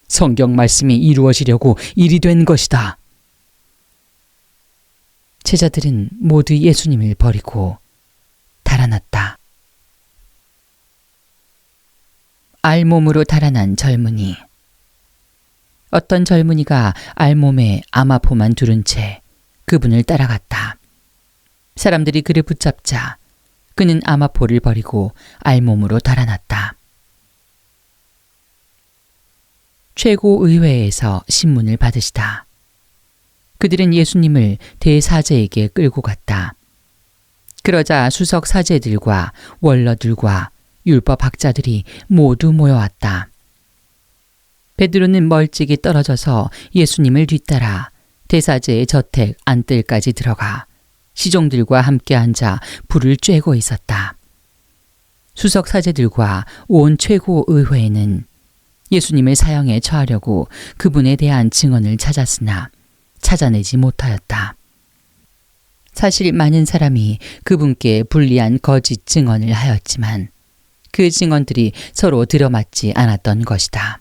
성경 말씀이 이루어지려고 일이 된 것이다. 제자들은 모두 예수님을 버리고 달아났다. 알몸으로 달아난 젊은이. 어떤 젊은이가 알몸에 아마포만 두른 채 그분을 따라갔다. 사람들이 그를 붙잡자 그는 아마포를 버리고 알몸으로 달아났다. 최고의회에서 신문을 받으시다. 그들은 예수님을 대사제에게 끌고 갔다. 그러자 수석 사제들과 원로들과 율법 학자들이 모두 모여왔다. 베드로는 멀찍이 떨어져서 예수님을 뒤따라 대사제의 저택 안뜰까지 들어가 시종들과 함께 앉아 불을 쬐고 있었다. 수석 사제들과 온 최고의회는 예수님을 사형에 처하려고 그분에 대한 증언을 찾았으나 찾아내지 못하였다. 사실 많은 사람이 그분께 불리한 거짓 증언을 하였지만 그 증언들이 서로 들어맞지 않았던 것이다.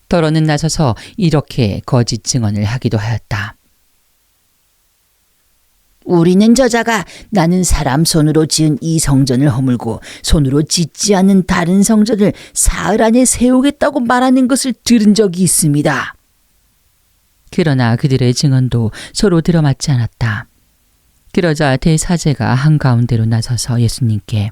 더러는 나서서 이렇게 거짓 증언을 하기도 하였다. 우리는 저자가 나는 사람 손으로 지은 이 성전을 허물고 손으로 짓지 않는 다른 성전을 사흘 안에 세우겠다고 말하는 것을 들은 적이 있습니다. 그러나 그들의 증언도 서로 들어맞지 않았다. 그러자 대사제가 한가운데로 나서서 예수님께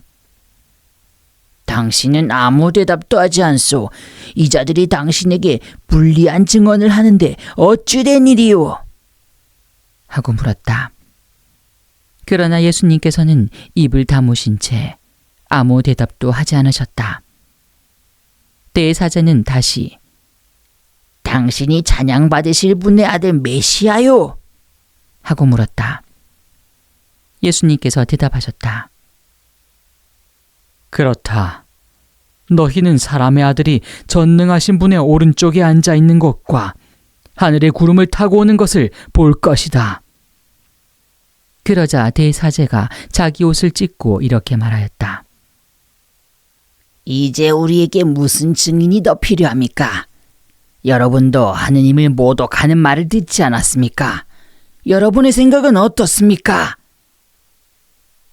당신은 아무 대답도 하지 않소. 이 자들이 당신에게 불리한 증언을 하는데 어찌된 일이오? 하고 물었다. 그러나 예수님께서는 입을 다무신 채 아무 대답도 하지 않으셨다. 대사제는 다시 당신이 찬양받으실 분의 아들 메시아요? 하고 물었다. 예수님께서 대답하셨다. 그렇다. 너희는 사람의 아들이 전능하신 분의 오른쪽에 앉아 있는 것과 하늘의 구름을 타고 오는 것을 볼 것이다. 그러자 대사제가 자기 옷을 찢고 이렇게 말하였다. 이제 우리에게 무슨 증인이 더 필요합니까? 여러분도 하느님을 모독하는 말을 듣지 않았습니까? 여러분의 생각은 어떻습니까?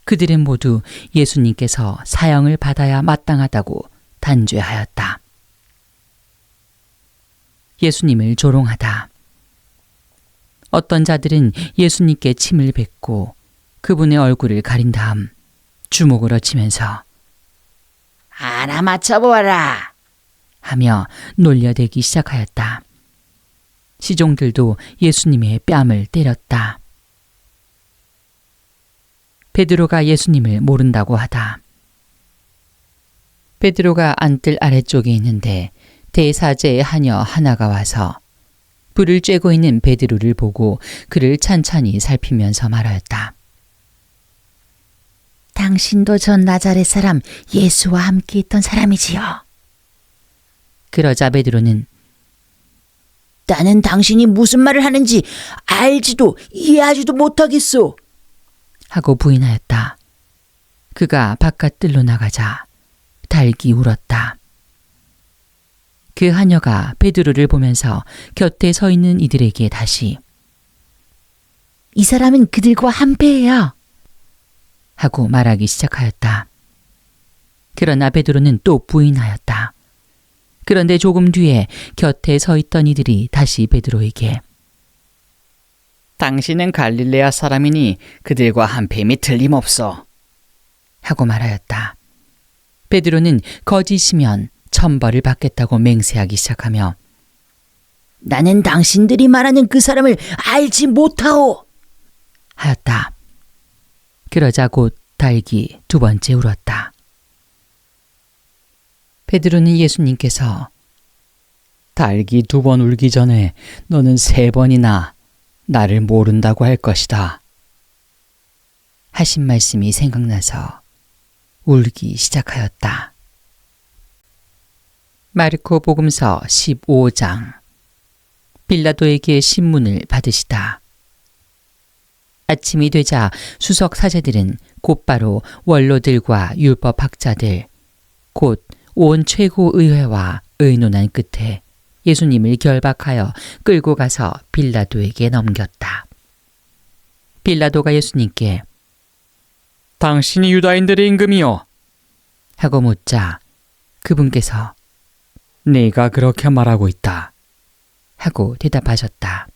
그들은 모두 예수님께서 사형을 받아야 마땅하다고 단죄하였다. 예수님을 조롱하다. 어떤 자들은 예수님께 침을 뱉고 그분의 얼굴을 가린 다음 주먹을 얻치면서 하나 맞춰보아라 하며 놀려대기 시작하였다. 시종들도 예수님의 뺨을 때렸다. 베드로가 예수님을 모른다고 하다. 베드로가 안뜰 아래쪽에 있는데 대사제의 하녀 하나가 와서 불을 쬐고 있는 베드로를 보고 그를 찬찬히 살피면서 말하였다. 당신도 전 나자렛 사람 예수와 함께 있던 사람이지요. 그러자 베드로는 나는 당신이 무슨 말을 하는지 알지도 이해하지도 못하겠소. 하고 부인하였다. 그가 바깥 뜰로 나가자 달기 울었다. 그 하녀가 베드로를 보면서 곁에 서 있는 이들에게 다시 이 사람은 그들과 한패예요. 하고 말하기 시작하였다. 그러나 베드로는 또 부인하였다. 그런데 조금 뒤에 곁에 서 있던 이들이 다시 베드로에게 당신은 갈릴레아 사람이니 그들과 한패임이 틀림없어. 하고 말하였다. 베드로는 거짓이면 천벌을 받겠다고 맹세하기 시작하며 나는 당신들이 말하는 그 사람을 알지 못하오. 하였다. 그러자 곧 달기 두 번째 울었다. 베드로는 예수님께서 달기 2번 울기 전에 너는 3번이나 나를 모른다고 할 것이다. 하신 말씀이 생각나서 울기 시작하였다. 마르코 복음서 15장. 빌라도에게 신문을 받으시다. 아침이 되자 수석 사제들은 곧바로 원로들과 율법학자들 곧 온 최고의회와 의논한 끝에 예수님을 결박하여 끌고 가서 빌라도에게 넘겼다. 빌라도가 예수님께 당신이 유다인들의 임금이요. 하고 묻자 그분께서 네가 그렇게 말하고 있다. 하고 대답하셨다.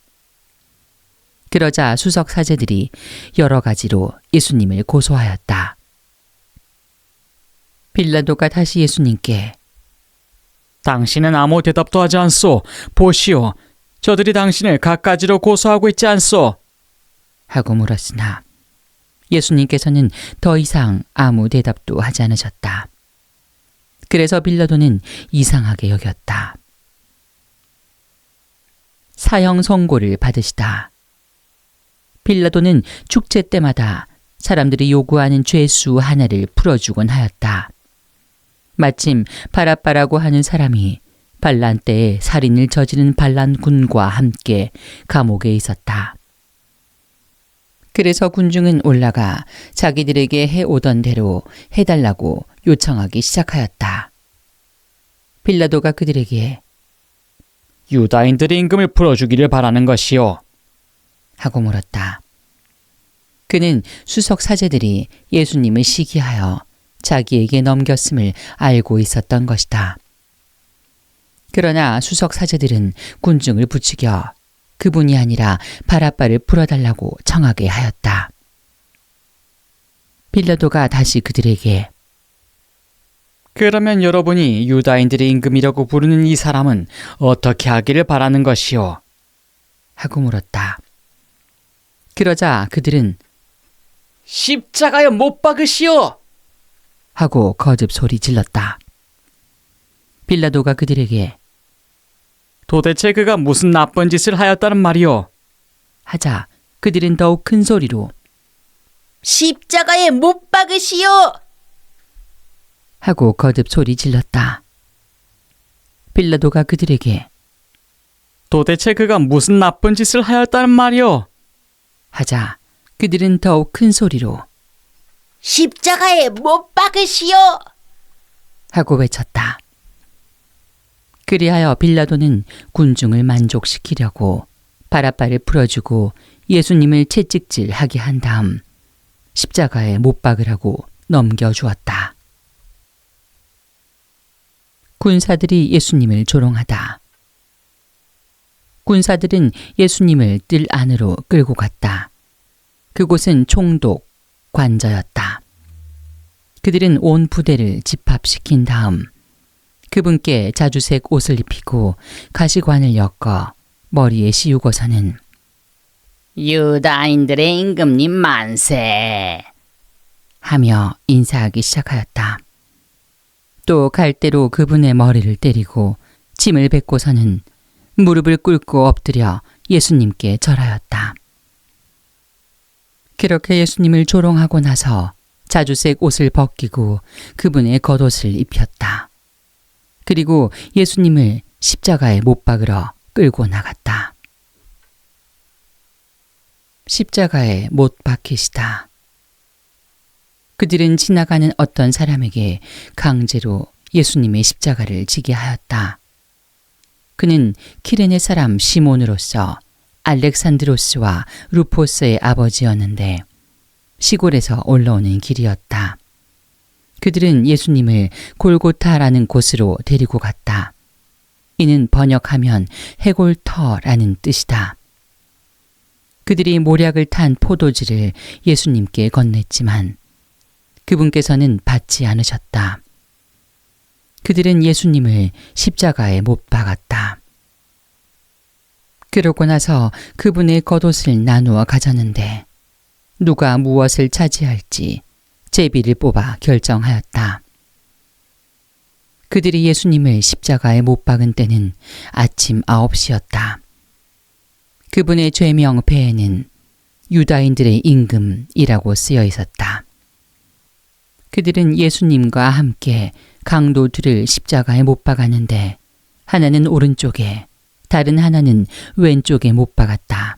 그러자 수석 사제들이 여러 가지로 예수님을 고소하였다. 빌라도가 다시 예수님께 당신은 아무 대답도 하지 않소. 보시오. 저들이 당신을 갖가지로 고소하고 있지 않소. 하고 물었으나 예수님께서는 더 이상 아무 대답도 하지 않으셨다. 그래서 빌라도는 이상하게 여겼다. 사형 선고를 받으시다. 빌라도는 축제 때마다 사람들이 요구하는 죄수 하나를 풀어주곤 하였다. 마침 바라바라고 하는 사람이 반란 때에 살인을 저지른 반란 군과 함께 감옥에 있었다. 그래서 군중은 올라가 자기들에게 해오던 대로 해달라고 요청하기 시작하였다. 빌라도가 그들에게 유다인들의 임금을 풀어주기를 바라는 것이요. 하고 물었다. 그는 수석 사제들이 예수님을 시기하여 자기에게 넘겼음을 알고 있었던 것이다. 그러나 수석 사제들은 군중을 부추겨 그분이 아니라 바라바를 풀어달라고 청하게 하였다. 빌라도가 다시 그들에게 그러면 여러분이 유다인들의 임금이라고 부르는 이 사람은 어떻게 하기를 바라는 것이요? 하고 물었다. 그러자 그들은 십자가에 못 박으시오! 하고 거듭 소리 질렀다. 빌라도가 그들에게 도대체 그가 무슨 나쁜 짓을 하였다는 말이오? 하자 그들은 더욱 큰 소리로 십자가에 못 박으시오. 하고 거듭 소리 질렀다. 빌라도가 그들에게 도대체 그가 무슨 나쁜 짓을 하였다는 말이오? 하자 그들은 더욱 큰 소리로 십자가에 못 박으시오. 하고 외쳤다. 그리하여 빌라도는 군중을 만족시키려고 바라바를 풀어주고 예수님을 채찍질하게 한 다음 십자가에 못 박으라고 넘겨주었다. 군사들이 예수님을 조롱하다. 군사들은 예수님을 뜰 안으로 끌고 갔다. 그곳은 총독, 관저였다. 그들은 온 부대를 집합시킨 다음 그분께 자주색 옷을 입히고 가시관을 엮어 머리에 씌우고서는 유다인들의 임금님 만세! 하며 인사하기 시작하였다. 또 갈대로 그분의 머리를 때리고 침을 뱉고서는 무릎을 꿇고 엎드려 예수님께 절하였다. 그렇게 예수님을 조롱하고 나서 자주색 옷을 벗기고 그분의 겉옷을 입혔다. 그리고 예수님을 십자가에 못 박으러 끌고 나갔다. 십자가에 못 박히시다. 그들은 지나가는 어떤 사람에게 강제로 예수님의 십자가를 지게 하였다. 그는 키레네 사람 시몬으로서 알렉산드로스와 루포스의 아버지였는데 시골에서 올라오는 길이었다. 그들은 예수님을 골고타라는 곳으로 데리고 갔다. 이는 번역하면 해골터라는 뜻이다. 그들이 모략을 탄 포도주를 예수님께 건넸지만 그분께서는 받지 않으셨다. 그들은 예수님을 십자가에 못 박았다. 그러고 나서 그분의 겉옷을 나누어 가졌는데 누가 무엇을 차지할지 제비를 뽑아 결정하였다. 그들이 예수님을 십자가에 못 박은 때는 아침 9시였다. 그분의 죄명 배에는 유다인들의 임금이라고 쓰여 있었다. 그들은 예수님과 함께 강도 둘을 십자가에 못 박았는데 하나는 오른쪽에 다른 하나는 왼쪽에 못 박았다.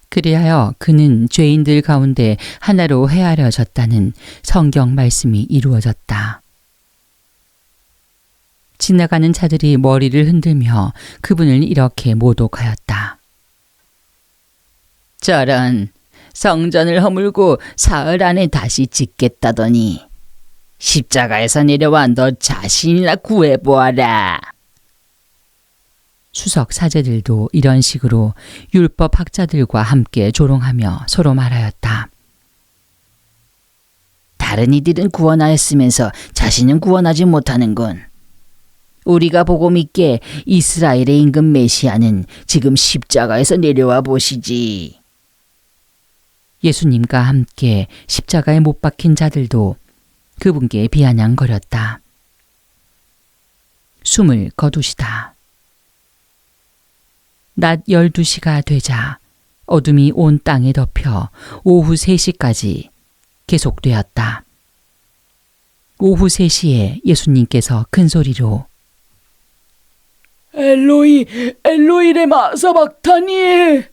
그리하여 그는 죄인들 가운데 하나로 헤아려졌다는 성경 말씀이 이루어졌다. 지나가는 자들이 머리를 흔들며 그분을 이렇게 모독하였다. 저런, 성전을 허물고 사흘 안에 다시 짓겠다더니 십자가에서 내려와 너 자신이나 구해보아라. 수석 사제들도 이런 식으로 율법 학자들과 함께 조롱하며 서로 말하였다. 다른 이들은 구원하였으면서 자신은 구원하지 못하는군. 우리가 보고 믿게 이스라엘의 임금 메시아는 지금 십자가에서 내려와 보시지. 예수님과 함께 십자가에 못 박힌 자들도 그분께 비아냥거렸다. 숨을 거두시다. 낮 12시가 되자 어둠이 온 땅에 덮여 오후 3시까지 계속되었다. 오후 3시에 예수님께서 큰 소리로 엘로이, 엘로이 레마 사박타니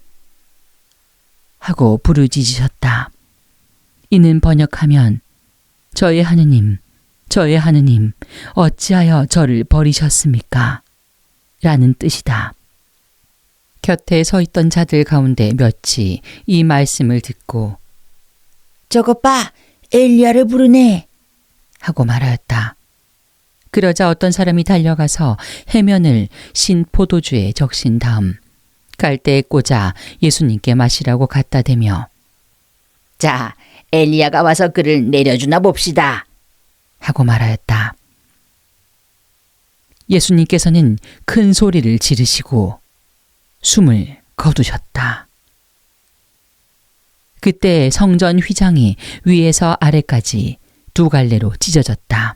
하고 부르짖으셨다. 이는 번역하면 저의 하느님, 저의 하느님, 어찌하여 저를 버리셨습니까? 라는 뜻이다. 곁에 서 있던 자들 가운데 몇이 이 말씀을 듣고 저것 봐, 엘리야를 부르네 하고 말하였다. 그러자 어떤 사람이 달려가서 해면을 신 포도주에 적신 다음 갈대에 꽂아 예수님께 마시라고 갖다 대며 자, 엘리야가 와서 그를 내려주나 봅시다 하고 말하였다. 예수님께서는 큰 소리를 지르시고 숨을 거두셨다. 그때 성전 휘장이 위에서 아래까지 두 갈래로 찢어졌다.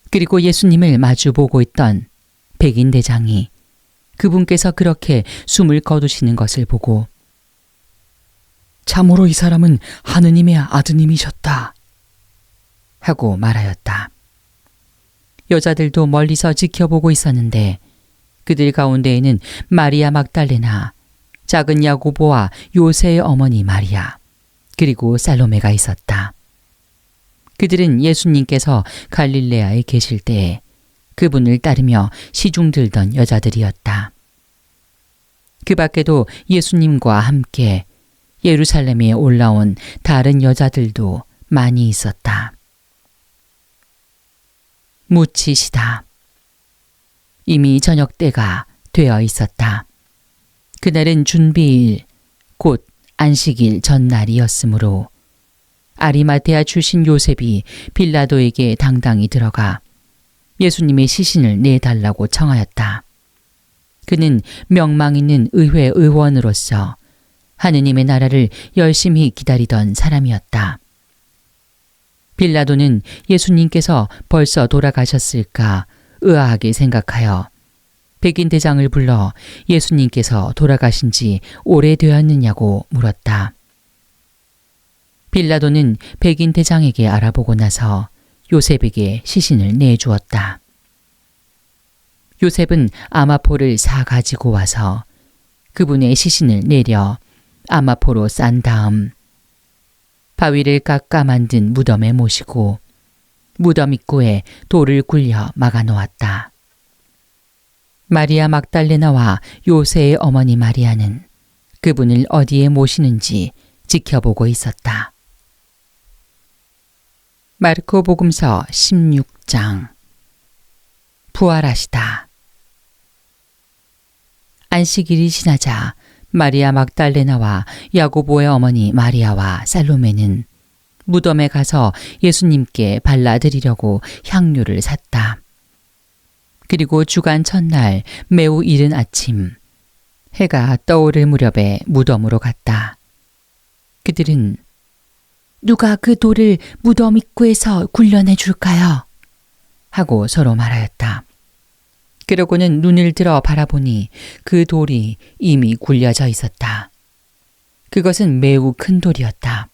그리고 예수님을 마주 보고 있던 백인 대장이 그분께서 그렇게 숨을 거두시는 것을 보고 참으로 이 사람은 하느님의 아드님이셨다 하고 말하였다. 여자들도 멀리서 지켜보고 있었는데 그들 가운데에는 마리아 막달레나, 작은 야고보와 요새의 어머니 마리아, 그리고 살로메가 있었다. 그들은 예수님께서 갈릴레아에 계실 때에 그분을 따르며 시중 들던 여자들이었다. 그 밖에도 예수님과 함께 예루살렘에 올라온 다른 여자들도 많이 있었다. 묻히시다. 이미 저녁 때가 되어 있었다. 그날은 준비일, 곧 안식일 전날이었으므로 아리마테아 출신 요셉이 빌라도에게 당당히 들어가 예수님의 시신을 내달라고 청하였다. 그는 명망 있는 의회 의원으로서 하느님의 나라를 열심히 기다리던 사람이었다. 빌라도는 예수님께서 벌써 돌아가셨을까 의아하게 생각하여 백인 대장을 불러 예수님께서 돌아가신 지 오래되었느냐고 물었다. 빌라도는 백인 대장에게 알아보고 나서 요셉에게 시신을 내주었다. 요셉은 아마포를 사 가지고 와서 그분의 시신을 내려 아마포로 싼 다음 바위를 깎아 만든 무덤에 모시고 무덤 입구에 돌을 굴려 막아 놓았다. 마리아 막달레나와 요새의 어머니 마리아는 그분을 어디에 모시는지 지켜보고 있었다. 마르코 복음서 16장. 부활하시다. 안식일이 지나자 마리아 막달레나와 야고보의 어머니 마리아와 살로메는 무덤에 가서 예수님께 발라드리려고 향료를 샀다. 그리고 주간 첫날 매우 이른 아침 해가 떠오를 무렵에 무덤으로 갔다. 그들은 누가 그 돌을 무덤 입구에서 굴려내 줄까요? 하고 서로 말하였다. 그러고는 눈을 들어 바라보니 그 돌이 이미 굴려져 있었다. 그것은 매우 큰 돌이었다.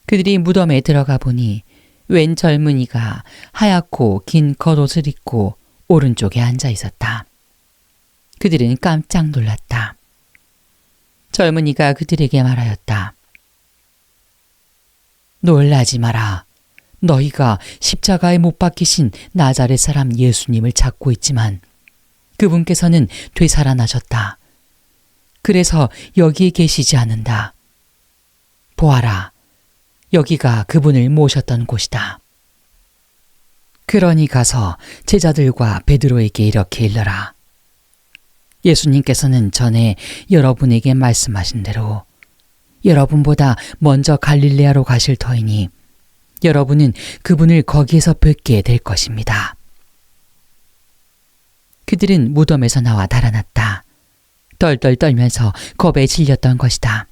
그들이 무덤에 들어가 보니 웬 젊은이가 하얗고 긴 겉옷을 입고 오른쪽에 앉아 있었다. 그들은 깜짝 놀랐다. 젊은이가 그들에게 말하였다. 놀라지 마라. 너희가 십자가에 못 박히신 나자렛 사람 예수님을 찾고 있지만 그분께서는 되살아나셨다. 그래서 여기에 계시지 않는다. 보아라. 여기가 그분을 모셨던 곳이다. 그러니 가서 제자들과 베드로에게 이렇게 일러라. 예수님께서는 전에 여러분에게 말씀하신 대로 여러분보다 먼저 갈릴레아로 가실 터이니 여러분은 그분을 거기에서 뵙게 될 것입니다. 그들은 무덤에서 나와 달아났다. 떨떨 떨면서 겁에 질렸던 것이다.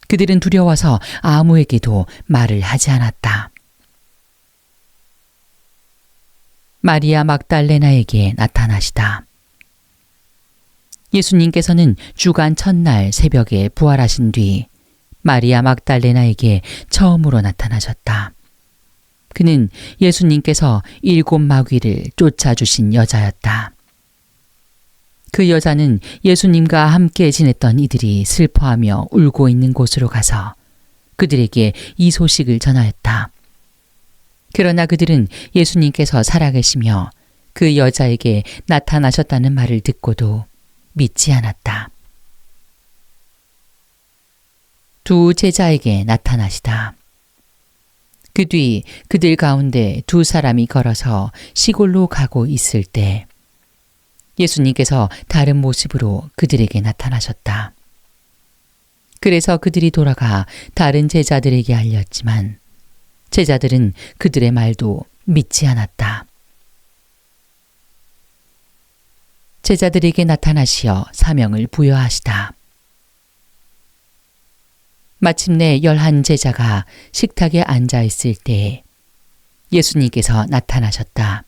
그들은 두려워서 아무에게도 말을 하지 않았다. 마리아 막달레나에게 나타나시다. 예수님께서는 주간 첫날 새벽에 부활하신 뒤 마리아 막달레나에게 처음으로 나타나셨다. 그는 예수님께서 7 마귀를 쫓아주신 여자였다. 그 여자는 예수님과 함께 지냈던 이들이 슬퍼하며 울고 있는 곳으로 가서 그들에게 이 소식을 전하였다. 그러나 그들은 예수님께서 살아계시며 그 여자에게 나타나셨다는 말을 듣고도 믿지 않았다. 두 제자에게 나타나시다. 그 뒤 그들 가운데 2 사람이 걸어서 시골로 가고 있을 때 예수님께서 다른 모습으로 그들에게 나타나셨다. 그래서 그들이 돌아가 다른 제자들에게 알렸지만 제자들은 그들의 말도 믿지 않았다. 제자들에게 나타나시어 사명을 부여하시다. 마침내 11 제자가 식탁에 앉아 있을 때 예수님께서 나타나셨다.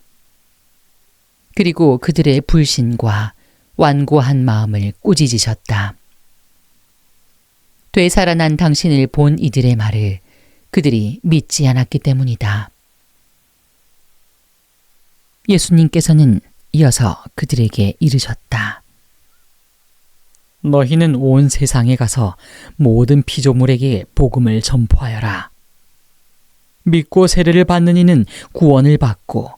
그리고 그들의 불신과 완고한 마음을 꾸짖으셨다. 되살아난 당신을 본 이들의 말을 그들이 믿지 않았기 때문이다. 예수님께서는 이어서 그들에게 이르셨다. 너희는 온 세상에 가서 모든 피조물에게 복음을 전포하여라. 믿고 세례를 받는 이는 구원을 받고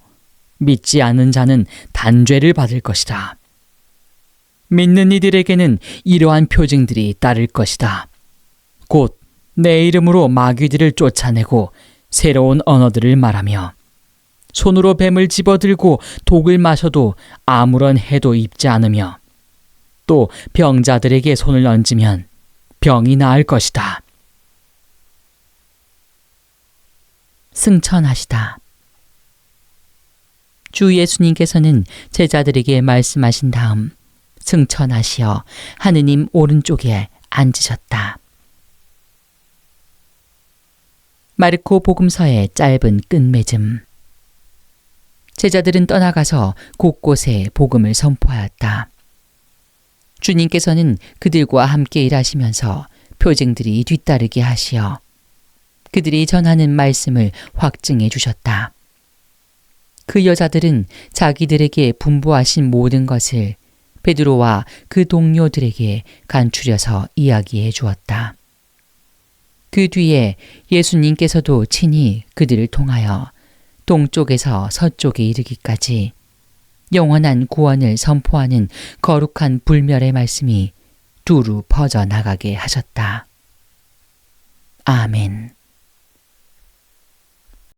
믿지 않는 자는 단죄를 받을 것이다. 믿는 이들에게는 이러한 표징들이 따를 것이다. 곧 내 이름으로 마귀들을 쫓아내고 새로운 언어들을 말하며 손으로 뱀을 집어들고 독을 마셔도 아무런 해도 입지 않으며 또 병자들에게 손을 얹으면 병이 나을 것이다. 승천하시다. 주 예수님께서는 제자들에게 말씀하신 다음 승천하시어 하느님 오른쪽에 앉으셨다. 마르코 복음서의 짧은 끝맺음. 제자들은 떠나가서 곳곳에 복음을 선포하였다. 주님께서는 그들과 함께 일하시면서 표징들이 뒤따르게 하시어 그들이 전하는 말씀을 확증해 주셨다. 그 여자들은 자기들에게 분부하신 모든 것을 베드로와 그 동료들에게 간추려서 이야기해 주었다. 그 뒤에 예수님께서도 친히 그들을 통하여 동쪽에서 서쪽에 이르기까지 영원한 구원을 선포하는 거룩한 불멸의 말씀이 두루 퍼져나가게 하셨다. 아멘.